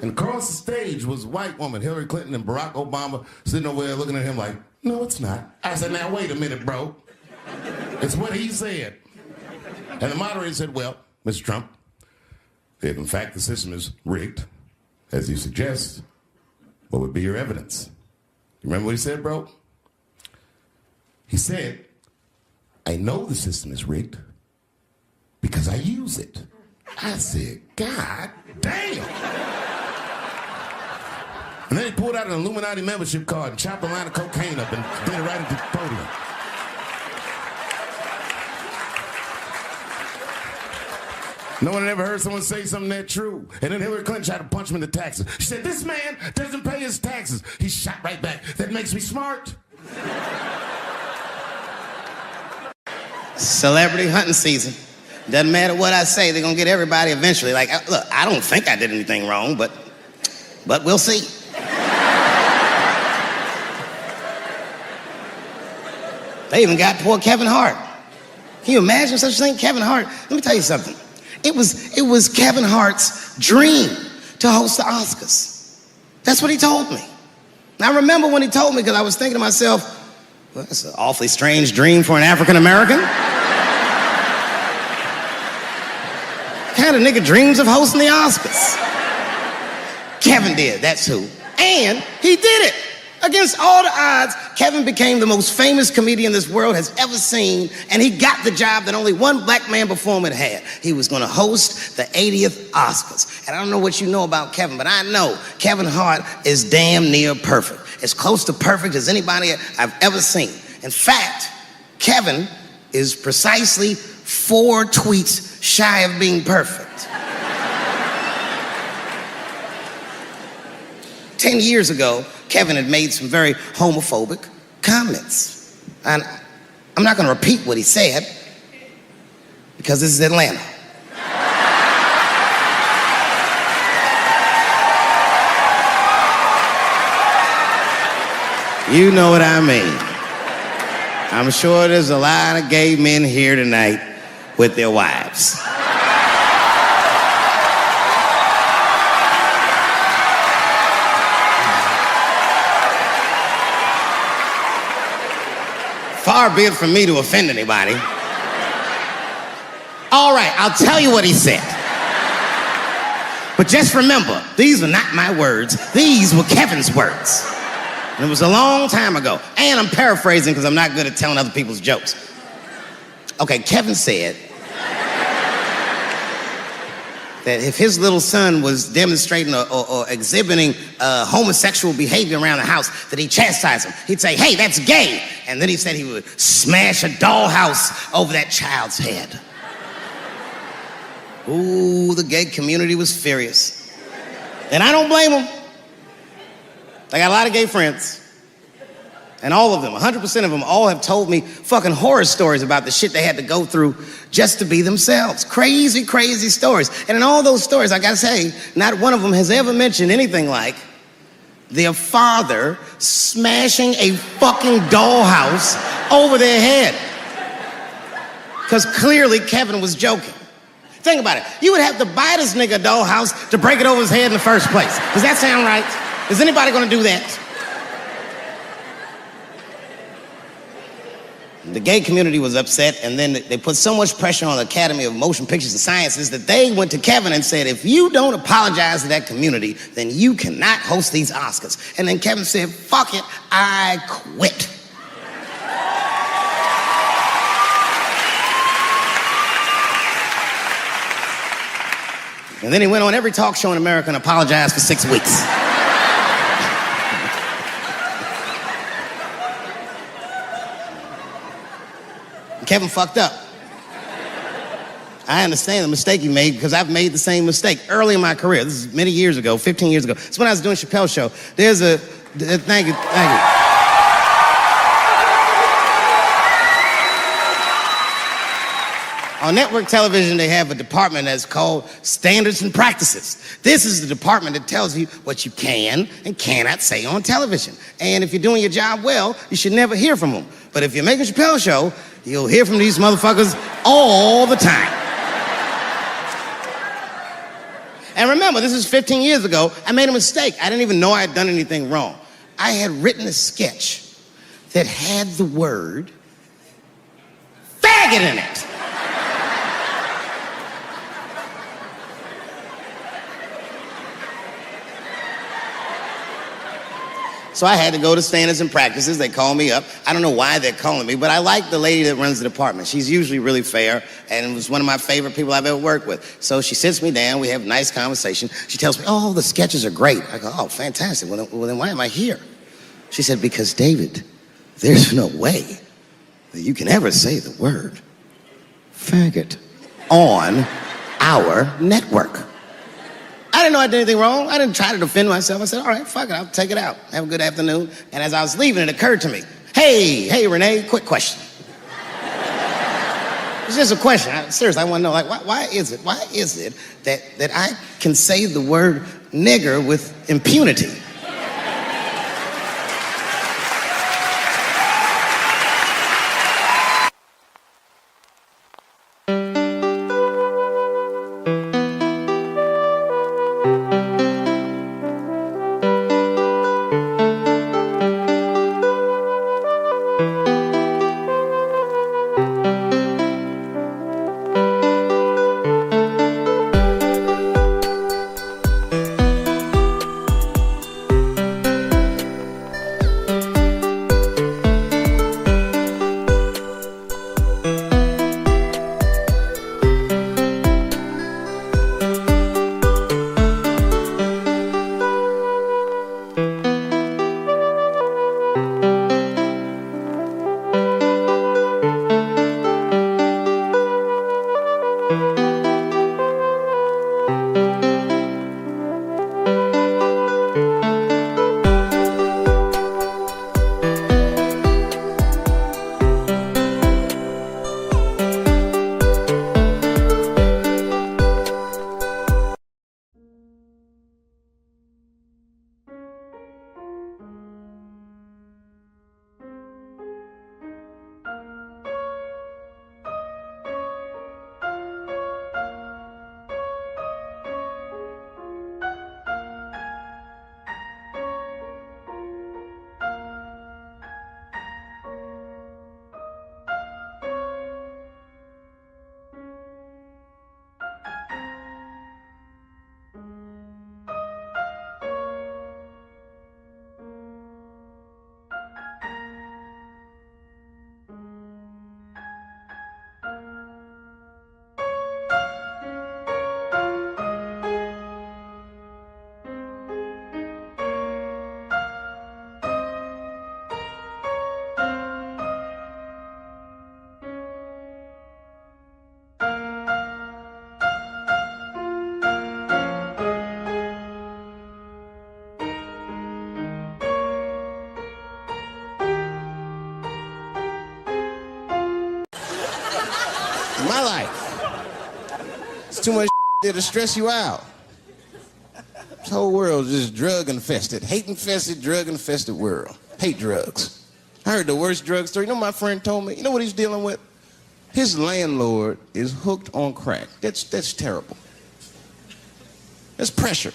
And across the stage was a white woman, Hillary Clinton and Barack Obama, sitting over there looking at him like, "No, it's not." I said, "Now, wait a minute, bro. It's what he said." And the moderator said, "Well, Mr. Trump, if in fact the system is rigged, as you suggest, what would be your evidence?" You remember what he said, bro? He said, "I know the system is rigged because I use it. I said, God damn. And then he pulled out an Illuminati membership card and chopped a line of cocaine up and did it right at the podium. No one had ever heard someone say something that true. And then Hillary Clinton tried to punch him in the taxes. She said, this man doesn't pay his taxes. He shot right back. That makes me smart. Celebrity hunting season. Doesn't matter what I say, they're gonna get everybody eventually. Like, look, I don't think I did anything wrong, but we'll see. They even got poor Kevin Hart. Can you imagine such a thing? Kevin Hart, let me tell you something. It was Kevin Hart's dream to host the Oscars. That's what he told me. And I remember when he told me, because I was thinking to myself, well, that's an awfully strange dream for an African American. Kind of nigga dreams of hosting the Oscars. Kevin did, that's who. And he did it. Against all the odds, Kevin became the most famous comedian this world has ever seen, and he got the job that only one black man before him had had. He was gonna host the 80th Oscars. And I don't know what you know about Kevin, but I know Kevin Hart is damn near perfect. As close to perfect as anybody I've ever seen. In fact, Kevin is precisely 4 tweets shy of being perfect. 10 years ago, Kevin had made some very homophobic comments. And I'm not gonna repeat what he said, because this is Atlanta. You know what I mean. I'm sure there's a lot of gay men here tonight with their wives. Far be it from me to offend anybody. All right, I'll tell you what he said. But just remember, these were not my words. These were Kevin's words. And it was a long time ago. And I'm paraphrasing because I'm not good at telling other people's jokes. Okay, Kevin said that if his little son was demonstrating or exhibiting homosexual behavior around the house, that he'd chastise him. He'd say, hey, that's gay. And then he said he would smash a dollhouse over that child's head. Ooh, the gay community was furious. And I don't blame them. I got a lot of gay friends. And all of them, 100% of them, all have told me fucking horror stories about the shit they had to go through just to be themselves. Crazy, crazy stories. And in all those stories, I gotta say, not one of them has ever mentioned anything like their father smashing a fucking dollhouse over their head. Because clearly Kevin was joking. Think about it. You would have to buy this nigga a dollhouse to break it over his head in the first place. Does that sound right? Is anybody gonna do that? The gay community was upset, and then they put so much pressure on the Academy of Motion Pictures and Sciences that they went to Kevin and said, if you don't apologize to that community, then you cannot host these Oscars. And then Kevin said, fuck it, I quit. And then he went on every talk show in America and apologized for 6 weeks. Kevin fucked up. I understand the mistake he made because I've made the same mistake early in my career. This is many years ago, 15 years ago. It's when I was doing Chappelle's show. Thank you. On network television, they have a department that's called Standards and Practices. This is the department that tells you what you can and cannot say on television. And if you're doing your job well, you should never hear from them. But if you're making a Chappelle show, you'll hear from these motherfuckers all the time. And remember, this is 15 years ago. I made a mistake. I didn't even know I had done anything wrong. I had written a sketch that had the word faggot in it. So I had to go to standards and practices. They call me up. I don't know why they're calling me, but I like the lady that runs the department. She's usually really fair and was one of my favorite people I've ever worked with. So she sits me down. We have a nice conversation. She tells me, oh, the sketches are great. I go, oh, fantastic. Well, then why am I here? She said, because, David, there's no way that you can ever say the word faggot on our network. I didn't know I did anything wrong. I didn't try to defend myself. I said, all right, fuck it, I'll take it out. Have a good afternoon. And as I was leaving, it occurred to me, hey, Renee, quick question. It's just a question. Seriously, I want to know, like, why is it that I can say the word nigger with impunity? My life. It's too much there to stress you out. This whole world is just drug-infested, hate-infested, drug-infested world. Hate drugs. I heard the worst drug story. You know what my friend told me? You know what he's dealing with? His landlord is hooked on crack. That's terrible. That's pressure.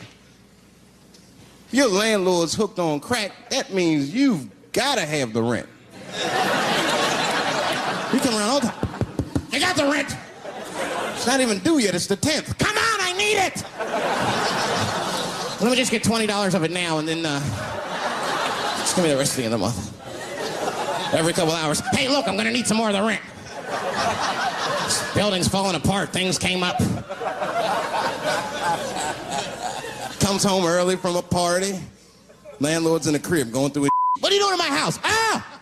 If your landlord's hooked on crack, that means you've got to have the rent. You come around all the time. I got the rent. It's not even due yet. It's the 10th. Come on, I need it. Let me just get $20 of it now, and then just give me the rest of the end of the month. Every couple hours. Hey, look, I'm gonna need some more of the rent. This building's falling apart. Things came up. Comes home early from a party. Landlord's in the crib going through his. What are you doing in my house? Ah!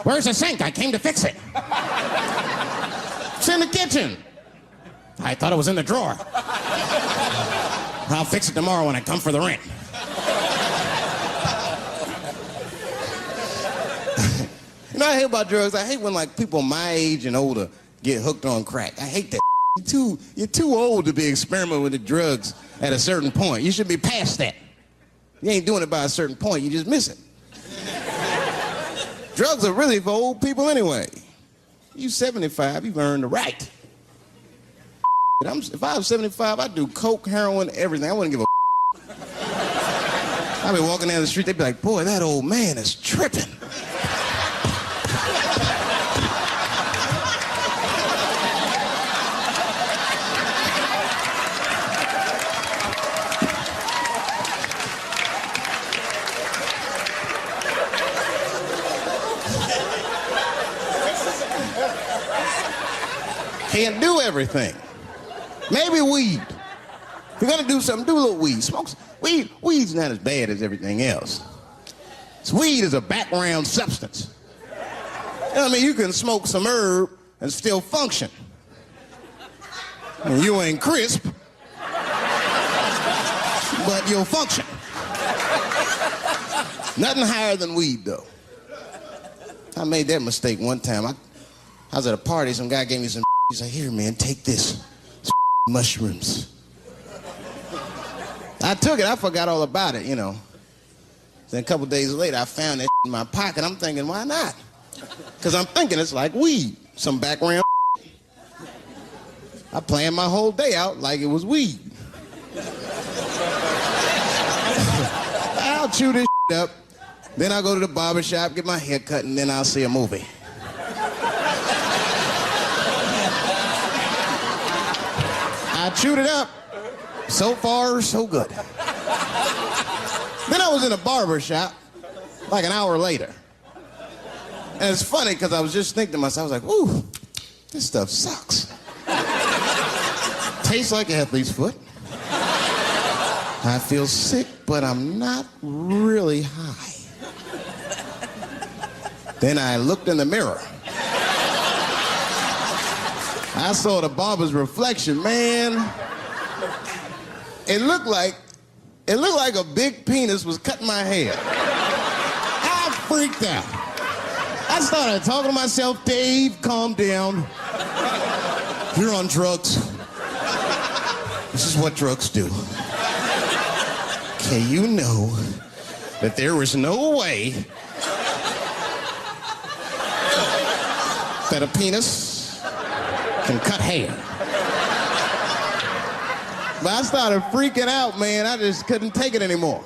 Where's the sink? I came to fix it. It's in the kitchen. I thought it was in the drawer. I'll fix it tomorrow when I come for the rent. You know what I hate about drugs? I hate when like people my age and older get hooked on crack. I hate that. You're too old to be experimenting with the drugs at a certain point. You should be past that. You ain't doing it by a certain point. You just miss it. Drugs are really for old people anyway. You 75, you've earned the right. If I was 75, I'd do coke, heroin, everything. I wouldn't give a. I'd be walking down the street, they'd be like, boy, that old man is tripping. everything. Maybe weed. If you're gonna do something, do a little weed. Smoke weed. Weed's not as bad as everything else. Weed is a background substance. You know what I mean? You can smoke some herb and still function. And you ain't crisp, but you'll function. Nothing higher than weed, though. I made that mistake one time. I was at a party, some guy gave me some. He said, "Here, man, take this. It's mushrooms." I took it, I forgot all about it, you know. Then a couple days later, I found that in my pocket. I'm thinking, why not? Because I'm thinking it's like weed, some background. I planned my whole day out like it was weed. I'll chew this up, then I'll go to the barber shop, get my hair cut, and then I'll see a movie. I chewed it up. So far, so good. Then I was in a barber shop like an hour later. And it's funny because I was just thinking to myself, I was like, ooh, this stuff sucks. Tastes like athlete's foot. I feel sick, but I'm not really high. Then I looked in the mirror. I saw the barber's reflection, man. It looked like a big penis was cutting my hair. I freaked out. I started talking to myself, "Dave, calm down. You're on drugs. This is what drugs do. Okay, you know that there is no way that a penis can cut hair." But I started freaking out, man. I just couldn't take it anymore.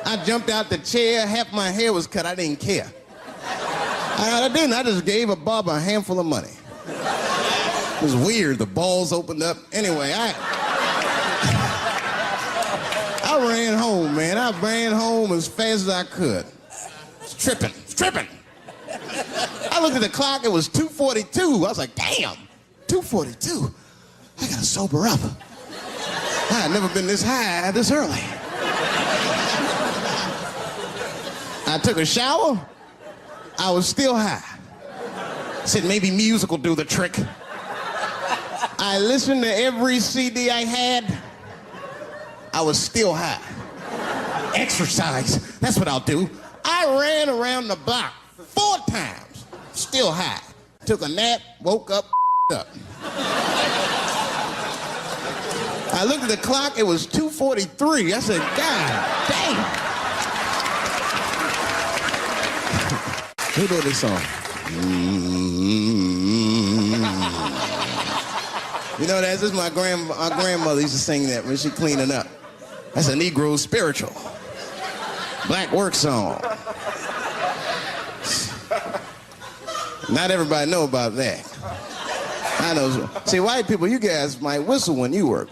I jumped out the chair. Half my hair was cut. I didn't care. I didn't. I just gave a barber a handful of money. It was weird. The balls opened up. Anyway, I ran home, man. I ran home as fast as I could. It's tripping. I looked at the clock. It was 2:42. I was like, damn, 2:42. I gotta sober up. I had never been this high this early. I took a shower. I was still high. Said maybe music will do the trick. I listened to every CD I had. I was still high. Exercise, that's what I'll do. I ran around the block 4 times, still high. Took a nap, woke up, up. I looked at the clock, it was 2:43. I said, God damn. Who wrote this song? You know, that's just my grandmother used to sing that when she cleaning up. That's a Negro spiritual. Black work song. Not everybody know about that. I know. See, white people, you guys might whistle when you work.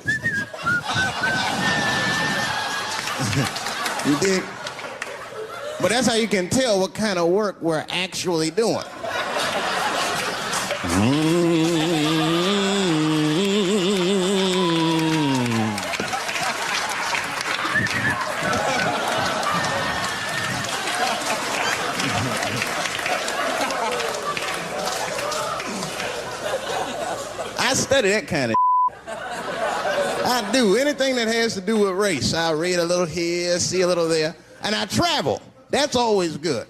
You dig? But that's how you can tell what kind of work we're actually doing. I study that kind of I do. Anything that has to do with race. I read a little here, see a little there. And I travel. That's always good.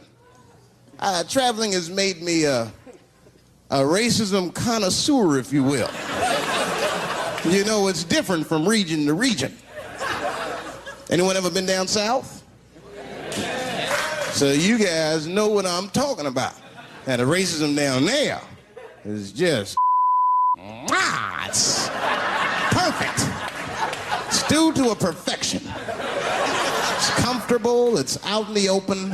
Traveling has made me a racism connoisseur, if you will. You know, it's different from region to region. Anyone ever been down south? So you guys know what I'm talking about. Now, the racism down there is just... it's perfect. It's due to a perfection. It's comfortable, it's out in the open.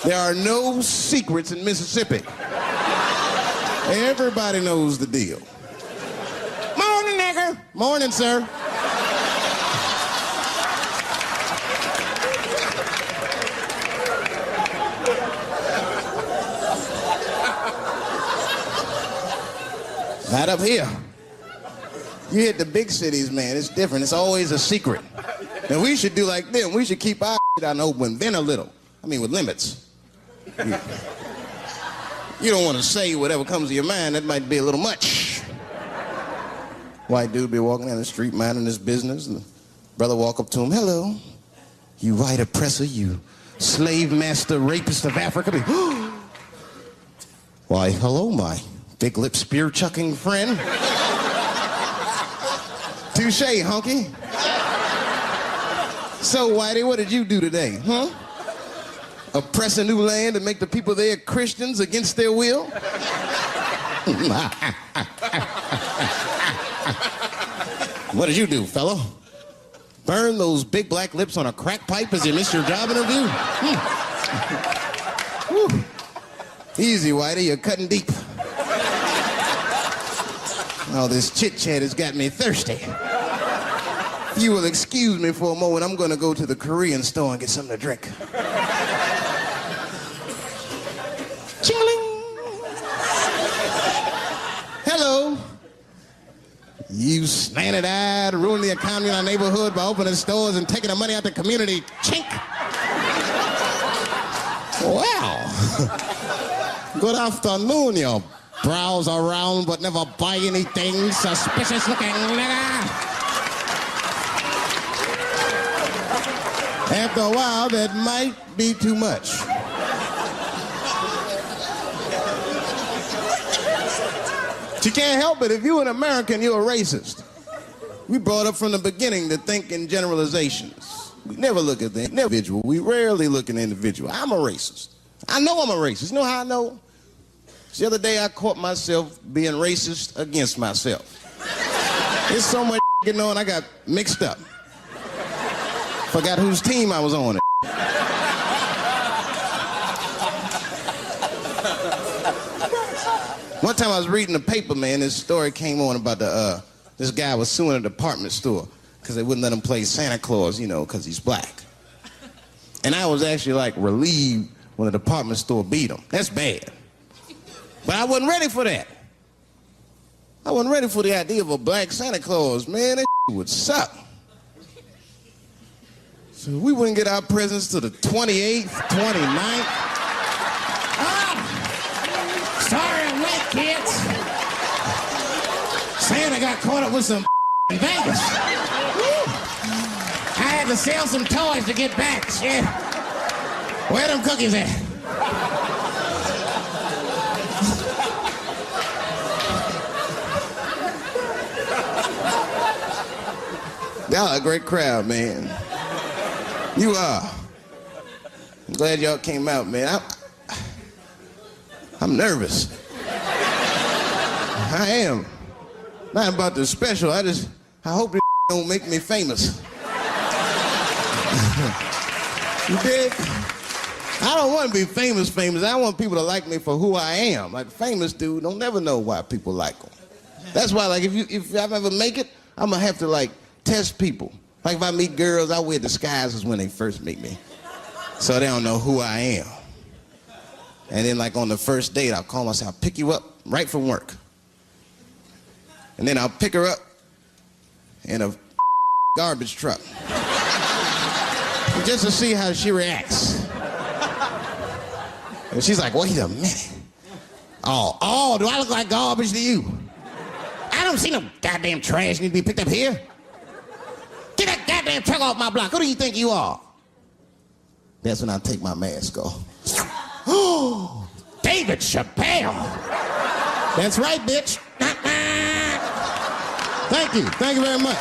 There are no secrets in Mississippi. Everybody knows the deal. Morning, nigger. Morning, sir. Not up here. You hit the big cities, man, it's different. It's always a secret. And we should do like them. We should keep our shit out in the open, then a little. I mean, with limits. You don't want to say whatever comes to your mind. That might be a little much. White dude be walking down the street minding his business. And the brother walk up to him. Hello, you white oppressor, you slave master rapist of Africa. Why, hello, my big lip spear chucking friend. Touche, honky. So, Whitey, what did you do today, huh? Oppress a new land and make the people there Christians against their will? What did you do, fellow? Burn those big black lips on a crack pipe as you missed your job interview? Easy, Whitey, you're cutting deep. All this chit-chat has got me thirsty. If you will excuse me for a moment, I'm going to go to the Korean store and get something to drink. Ching-a-ling. Hello. You slanted-eyed, ruining the economy in our neighborhood by opening stores and taking the money out the community. Chink. Wow. Good afternoon, you browse around but never buy anything, suspicious looking nigga. After a while, that might be too much. But you can't help it. If you're an American, you're a racist. We brought up from the beginning to think in generalizations. We never look at the individual. We rarely look at the individual. I'm a racist. I know I'm a racist. You know how I know? The other day, I caught myself being racist against myself. There's so much getting on, I got mixed up. Forgot whose team I was on. One time I was reading the paper, man, this story came on about this guy was suing a department store because they wouldn't let him play Santa Claus, you know, because he's black. And I was actually, like, relieved when the department store beat him. That's bad. But I wasn't ready for that. I wasn't ready for the idea of a black Santa Claus. Man, that would suck. So we wouldn't get our presents till the 28th, 29th. Sorry I'm late, kids. Santa got caught up with some in Vegas. I had to sell some toys to get back, shit. Where them cookies at? Y'all a great crowd, man. You are. I'm glad y'all came out, man. I'm nervous. I am. Not about the special. I hope this don't make me famous. You dig? I don't want to be famous. I want people to like me for who I am. Like, famous dude don't never know why people like him. That's why, like, if I ever make it, I'm going to have to, like, test people. Like, if I meet girls, I wear disguises when they first meet me. So they don't know who I am. And then, like, on the first date, I'll call myself, I'll pick you up right from work. And then I'll pick her up in a garbage truck. Just to see how she reacts. And she's like, wait a minute. Oh, do I look like garbage to you? I don't see no goddamn trash need to be picked up here. Get that goddamn truck off my block. Who do you think you are? That's when I take my mask off. Oh, David Chappelle. That's right, bitch. Thank you. Thank you very much.